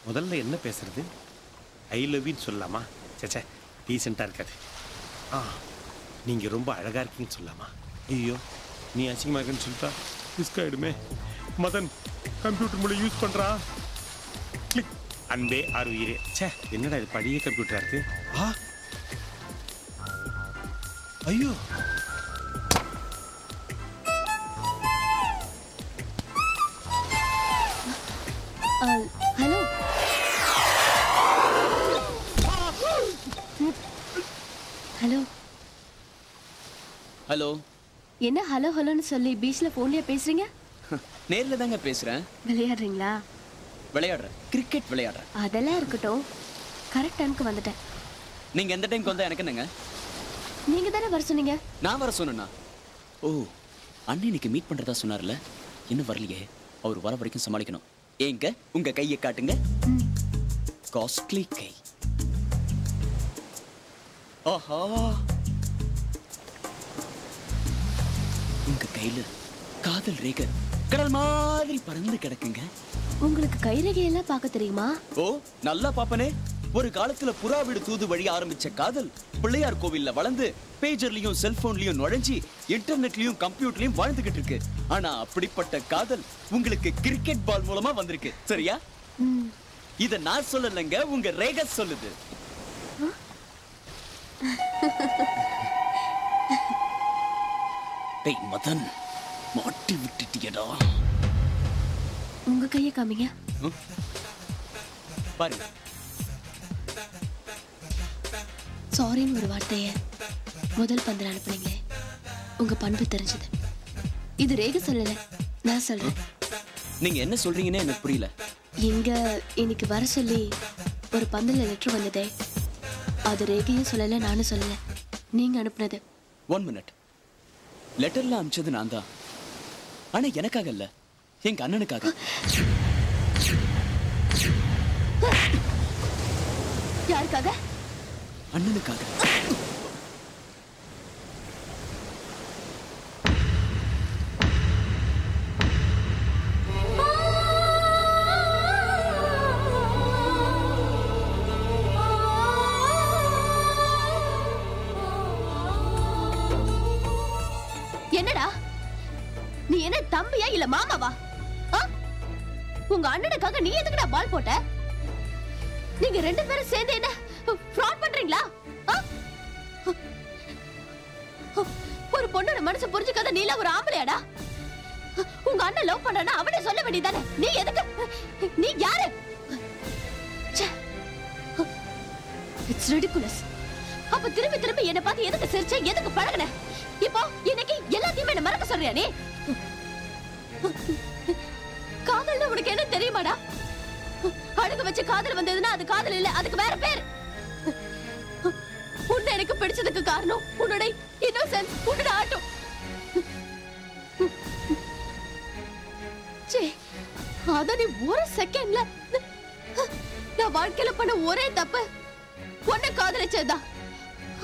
முதல்ல என்ன பேசுறது? ஐ லவ் யூ சொல்லலாமா? சேச்சே, டீசெண்டாக இருக்காது. நீங்கள் ரொம்ப அழகாக இருக்கீங்கன்னு சொல்லலாமா? ஐயோ, நீ அசிங்கமாக இருக்குன்னு சொல்லிட்டா ரிஸ்க் ஆகிடுமே. மதன் கம்ப்யூட்டர் மூலம் யூஸ் பண்ணுறா. கிளிக். அன்பே ஆறு உயிரே. சே, என்னடா இது பழைய கம்ப்யூட்டராக இருக்கு. ஐயோ, ஹலோ. Hello hello. என்ன ஹலோ ஹலோன்னு சொல்லி பீச்ல போன்லயே பேசுறீங்க? நேர்ல தாங்க பேசுறேன். விளையாடுறீங்களா? விளையாடுறேன், கிரிக்கெட் விளையாடுறேன். அதெல்லாம் இருக்கட்டும், கரெக்ட் டைம்க்கு வந்துட்டேன். நீங்க எந்த டைம்க்கு வந்தா எனக்கு என்னங்க? நீங்க தானே வர சொன்னீங்க. நான் வர சொன்னேனா? ஓ, அண்ணன் இன்னைக்கு மீட் பண்றதா சொன்னார்ல, இன்னும் வரலையே. அவர் வர வரைக்கும் சமாளிக்கணும். ஏங்க உங்க கையை காட்டுங்க. காஸ்ட்லி கை. ஆஹா, உங்க கையில காதல் ரேகை கடல் மாதிரி பறந்து கிடக்குங்க. உங்களுக்கு கை ரேகையெல்லாம் பார்க்க தெரியுமா? ஓ, நல்லா பாப்பனே. ஒரு காலத்துல புறா வீடு தூது வழி ஆரம்பிச்ச காதல் பிள்ளையார் கோவில்ல வளர்ந்து பேஜர்லயும் செல்போன்லயும் நுழைஞ்சி இன்டர்நெட்லயும் கம்ப்யூட்டர்லயும் வாழ்ந்துகிட்டு இருக்கு. ஆனா அப்படிப்பட்ட காதல் உங்களுக்கு கிரிக்கெட் பால் மூலமா வந்திருக்கு. சரியா? இத நான் சொல்லலங்க, உங்க ரேகை சொல்லுது. டேய் மதன், மாட்டி விட்டுட்டியடா. உங்க கையை காமிங்க. பாருங்க. சாரின்னு ஒரு வார்த்தைய முதல் பந்தில் அனுப்புனீங்களே, உங்க பண்பு தெரிஞ்சது. இது ரேகை சொல்லல, நான் சொல்றேன். நீங்க என்ன சொல்றீங்கன்னு எனக்கு புரியல. இங்க இன்னைக்கு வர சொல்லி ஒரு பந்தில லெட்டர் வந்ததே, அது ரேகையும் சொல்லல, நானும் சொல்லல, நீங்க அனுப்புனது. 1 minute. லெட்டர்ல அனுப்பிச்சது நான் தான். ஆனா எனக்காக இல்ல, எங்க அண்ணனுக்காக. யாருக்காக? அண்ணனுக்காக. என்னடா நீ என்ன தம்பியா இல்ல மாமாவா? உங்க அண்ணனுக்காக நீ எதுக்குடா பால் போட்ட? நீங்க 2 பேரும் சேர்ந்து என்ன ஃப்ராட் பண்றீங்களா? ஒரு பொண்ணோட மனசு புரிஞ்சுக்காத நீல ஒரு ஆம்பளையாடா? உங்க அண்ணன் லவ் பண்றானா அவனே சொல்ல வேண்டியதானே? நீ எதுக்கு? நீ யாரு? It's ridiculous. அப்ப திரும்பி திரும்பி என்ன பார்த்து எதுக்கு சிரிச்ச? எதுக்கு பழகுன? இப்போ இன்னைக்கு எல்லாத்தையும் என்ன மறக்க சொல்றியா நீ? காதல்னா உனக்கு என்ன தெரியுமாடா? அழகு வச்சு காதல் வந்ததுன்னா அது காதல் இல்ல, அதுக்கு வேற பேர். உன்னை எனக்கு பிடிச்சதுக்கு காரணம் உன்னோட இன்னோசென்ஸ், உன்னோட ஆட்டம். அத நீ ஒரு செகண்ட்ல நான் வாழ்க்கையில பண்ண ஒரே தப்பு உன்னை காதலிச்சதா.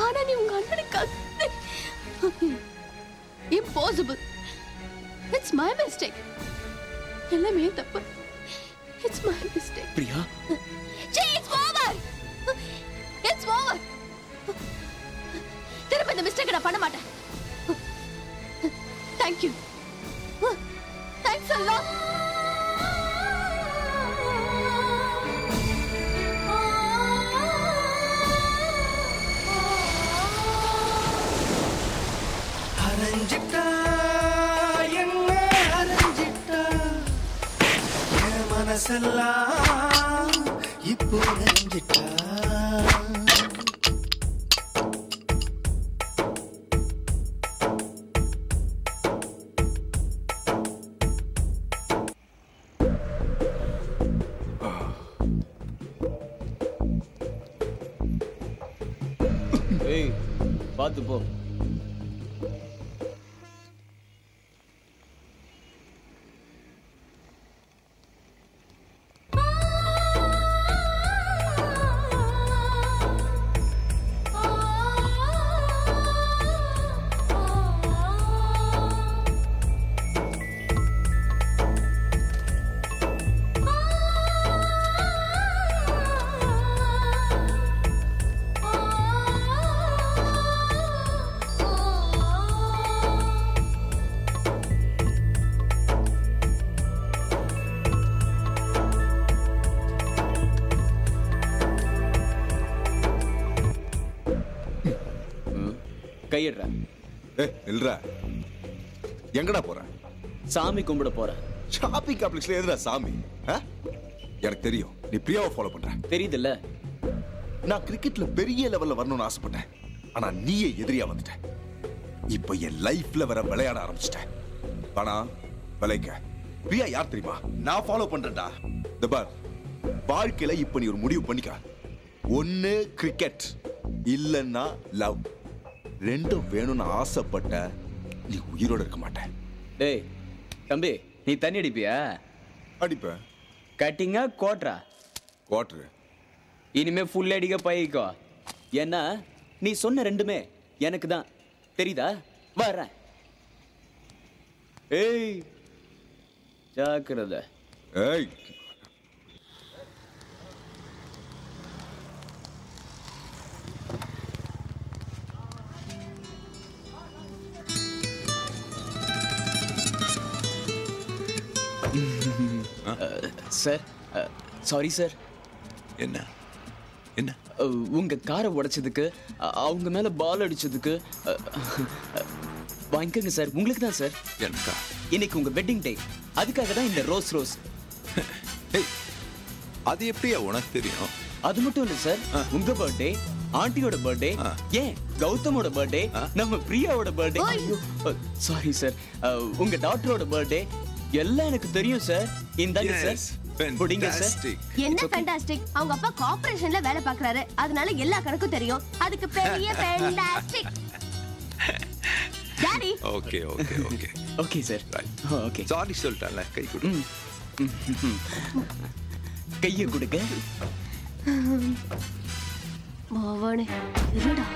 ஆனா நீ உங்க அண்ணனுக்காக impossible. It's my mistake. எல்லாமே தப்பு. It's my mistake. Priya. It's over. It's over. திரும்ப இந்த மிஸ்டேக் நான் பண்ண மாட்டேன். Thank you. Thanks a lot. அரஞ்சிட்டா என்ன அரஞ்சிட்டா என் மனசெல்லாம் இப்போ அரஞ்சிட்டா. ஏய், பாத்து போ. கையிடுற. இல்ல எங்கடா போற? சாமி கும்பிட போற. ஷாப்பிங் காம்ப்ளெக்ஸ்ல எதுடா சாமி? எனக்கு தெரியும் நீ பிரியாவை ஃபாலோ பண்ற. தெரியுதுல்ல? நான் கிரிக்கெட்ல பெரிய லெவல்ல வரணும்னு ஆசைப்பட்டேன். ஆனா நீயே எதிரியா வந்துட்ட. இப்போ என் லைஃப்ல வர விளையாட ஆரம்பிச்சிட்டேன். ஆனா விளைக்க பிரியா யார் தெரியுமா? நான் ஃபாலோ பண்றேன்டா. இந்த பார், வாழ்க்கையில இப்ப நீ ஒரு முடிவு பண்ணிக்க. ஒன்னு கிரிக்கெட் இல்லன்னா லவ். ரெண்டும் வேணும்னு ஆசைப்பட்ட நீ உயிரோட இருக்க மாட்ட. டேய் தம்பி, நீ தண்ணி அடிப்பியா? அடிப்ப. கட்டிங்கா கோட்ரா? குவார்டர். இனிமே ஃபுல் அடிக்க பழகிக்கோ. ஏன்னா நீ சொன்ன ரெண்டுமே எனக்கு தான். தெரியுதா? வரேன். ஏய் ஜாக்கிரதை. ஏய் சார், சாரி சார். என்ன என்ன? உங்க காரை உடைச்சதுக்கு, அவங்க மேல பால் அடிச்சதுக்கு வாங்கிக்கோங்க சார். உங்களுக்கு தான் சார். எனக்கா? இன்னைக்கு உங்க வெட்டிங் டே, அதுக்காக தான் இந்த ரோஸ் ரோஸ். அது எப்படியா உனக்கு தெரியும்? அது மட்டும் இல்ல சார், உங்க பர்த்டே, ஆண்டியோட பர்த்டே, ஏன் கௌதமோட பர்த்டே, நம்ம பிரியாவோட பர்த்டே, சாரி சார், உங்க டாக்டரோட பர்த்டே எல்லாம் எனக்கு தெரியும் சார். இந்தாங்க சார். புடிங்க சார். என்ன ஃபேண்டாஸ்டிக். அவங்க அப்பா கார்ப்பரேஷன்ல வேலை பார்க்கறாரு, அதனால எல்லா கணக்கும் தெரியும். அதுக்கு பெரிய fantastic. Daddy. Okay okay okay okay sir. Okay. Sorry சொல்லிட்டேன்ல, கை கொடு. கையை கொடுங்க. மாவானே இருடா.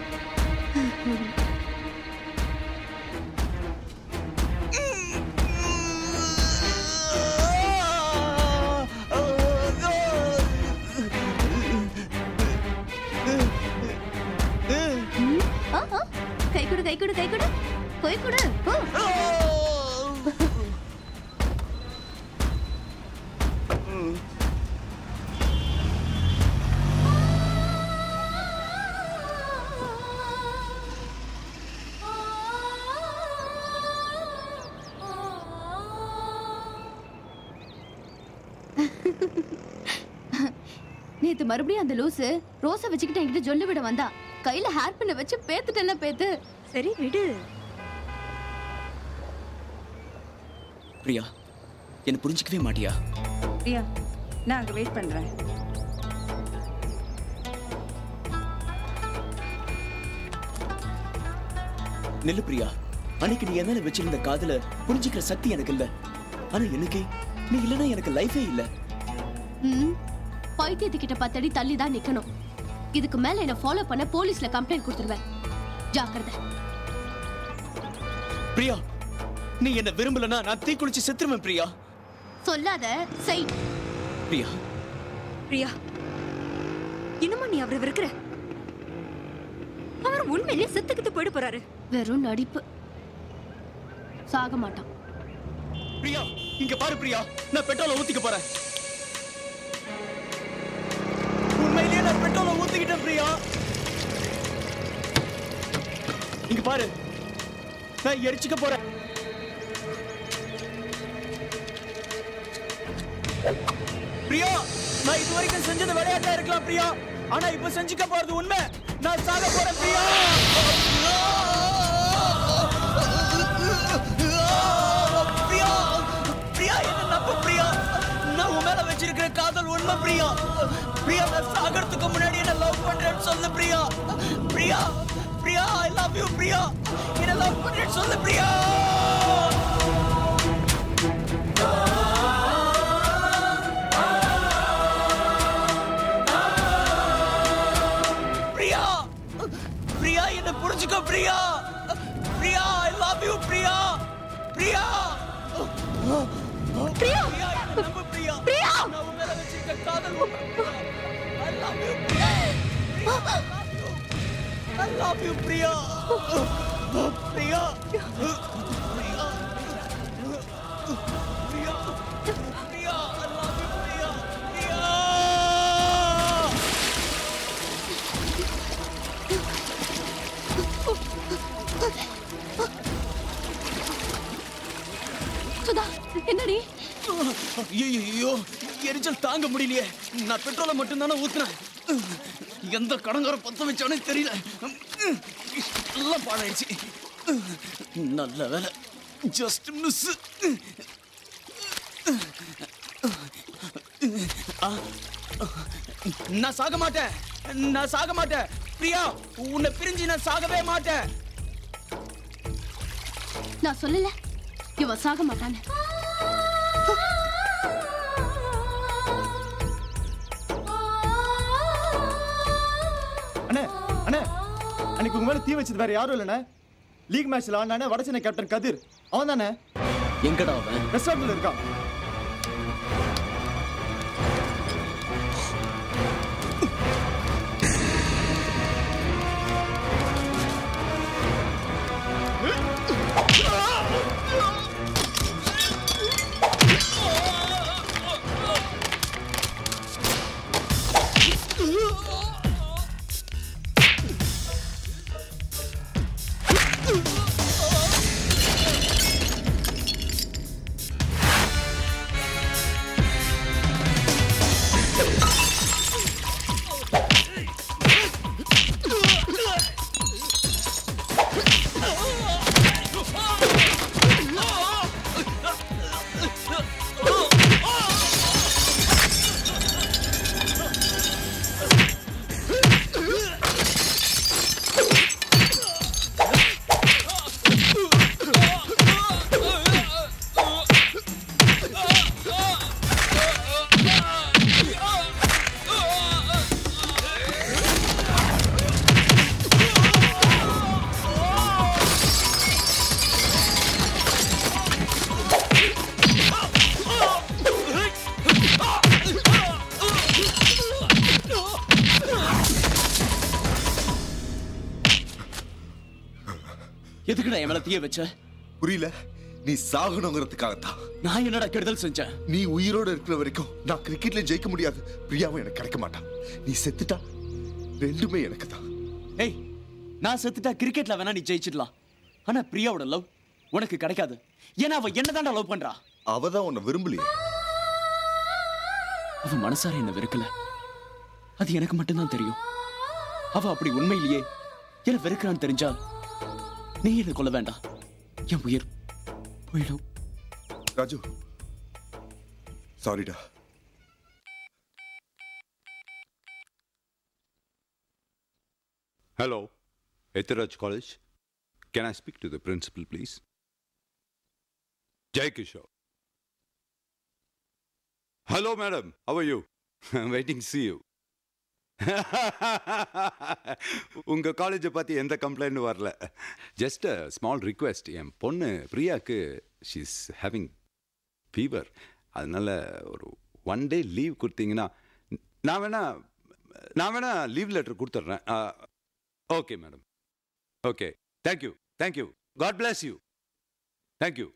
கை கொடு கை கொடு கை கொடு கை கொடு. நேத்து மறுபடியும் அந்த லூசு ரோஸை வச்சுக்கிட்டு என்கிட்ட சொல்லி விட வந்தா. கையில ஹேர் பின்ன வச்சு பேத்துட்டேன்னா பேத்து. சரி விடு. பிரியா, என்ன புரிஞ்சுக்கவே மாட்டியா? பிரியா, நான் அங்க வெயிட் பண்றேன். நெல்லு பிரியா, அன்னைக்கு நீ என் மேல வச்சிருந்த காதல புரிஞ்சுக்கிற சக்தி எனக்கு இல்ல. ஆனா எனக்கு நீ இல்லனா எனக்கு லைஃபே இல்ல. பைத்தியத்துக்கிட்ட 10 அடி தள்ளி தான் நிக்கணும். இதுக்கு மேல என்ன ஃபாலோ பண்ண போலீஸ்ல கம்ப்ளைண்ட் கொடுத்துருவேன். ஜாக்கிரதை. பிரியா, நீ என்ன விரும்பலனா நான் தீ குளிச்சு செத்துருவேன் பிரியா. சொல்லாத, செய். பிரியா. பிரியா, இன்னுமா நீ அவரை வெறுக்கிற? அவர் உண்மையிலே செத்துக்கிட்டு போயிட போறாரு. வெறும் நடிப்பு. சாக மாட்டான். பிரியா, இங்க பாரு பிரியா, நான் பெட்ரோலை ஊத்திக்க போறேன். உண்மையிலேயே நான் பெட்ரோலை ஊத்திக்கிட்டேன் பிரியா. இங்க பாரு, நான் எரிச்சுக்க போறேன். பிரியா, நான் இதுவரைக்கும் செஞ்சது விளையாட்டா இருக்கலாம் பிரியா, ஆனா இப்ப செஞ்சுக்க போறது உண்மை. நான் சாக போறேன் பிரியா. பிரியா, பிரியா என்ன நம்பு பிரியா. நான் உன் மேல வச்சிருக்கிற காதல் உண்மை பிரியா. பிரியா, நான் சாகிறதுக்கு முன்னாடி என்ன லவ் பண்றேன்னு சொல்லு Priya. Priya, Priya, I love you Priya. என்ன லவ் பண்றேன்னு சொல்லு பிரியா. பிரியா, பிரியா என்ன புரிஞ்சுக்கோ Priya. Priya, I love you Priya. Priya, Priya, Priya என்ன நம்பு பிரியா. பிரியா, நான் உன் மேல வச்சிருக்கிற காதல் உண்மை Priya. I love you Priya. I love you Priya. Priya, Priya, Priya, Priya, I love you Priya. Priya. Sudha என்னடி? ஐயோ எரிச்சல் தாங்க முடியலையே. நான் பெட்ரோலை மட்டும் தானே ஊத்துனேன். எந்த கடங்கார பத்த வச்சானே தெரியல. எல்லாம் பாடாயிடுச்சு. நல்ல வேலை, ஜஸ்ட் மிஸ். நான் சாக மாட்டேன், நான் சாக மாட்டேன் பிரியா. உன்னை பிரிஞ்சு நான் சாகவே மாட்டேன். நான் சொல்லல இவன் சாக மாட்டான்னு. அண்ணே அண்ணே, அன்னைக்கு உங்க மேல தீ வச்சது வேற யாரும் இல்லண்ணே. லீக் மேட்ச்ல ஆனானே வடசென்னை கேப்டன் கதிர், அவன் தானே? எங்கடா அவன்? ரெஸ்டாரண்ட்ல இருக்கான். எதுக்குடா என் மேல தீய வச்ச? புரியல. நீ சாகணுங்கிறதுக்காகத்தான். நான் என்னடா கெடுதல் செஞ்சேன்? நீ உயிரோட இருக்கிற வரைக்கும் நான் கிரிக்கெட்ல ஜெயிக்க முடியாது. பிரியாவும் எனக்கு கிடைக்க மாட்டான். நீ செத்துட்டா ரெண்டுமே எனக்கு தான். ஏய், நான் செத்துட்டா கிரிக்கெட்ல வேணா நீ ஜெயிச்சிடலாம். ஆனா பிரியாவோட லவ் உனக்கு கிடைக்காது. ஏன்னா அவ என்னதான்டா லவ் பண்றா. அவதான் உன்னை விரும்பலையே. அவ மனசார என்ன வெறுக்கல, அது எனக்கு மட்டும்தான் தெரியும். அவ அப்படி உண்மையிலேயே என்ன வெறுக்கிறான்னு தெரிஞ்சா நீ என்ன கொல்ல வேண்டாம். என் உயிர் போயிடும். ராஜு, சாரிடா. Hello, Ethiraj College. Can I speak to the principal, please? Jai Kishore. Hello, madam. How are you? I'm waiting to see you. உங்க காலேஜை பத்தி எந்த கம்ப்ளைண்ட் வரல. Just a small request. என் பொண்ணு பிரியாக்கு ஷீஸ் ஹேவிங் ஃபீவர். அதனால ஒரு 1 day லீவ் கொடுத்தீங்கன்னா நான் வேணா லீவ் லெட்டர் கொடுத்துட்றேன். Okay madam. Okay, thank you. God bless you. Thank you.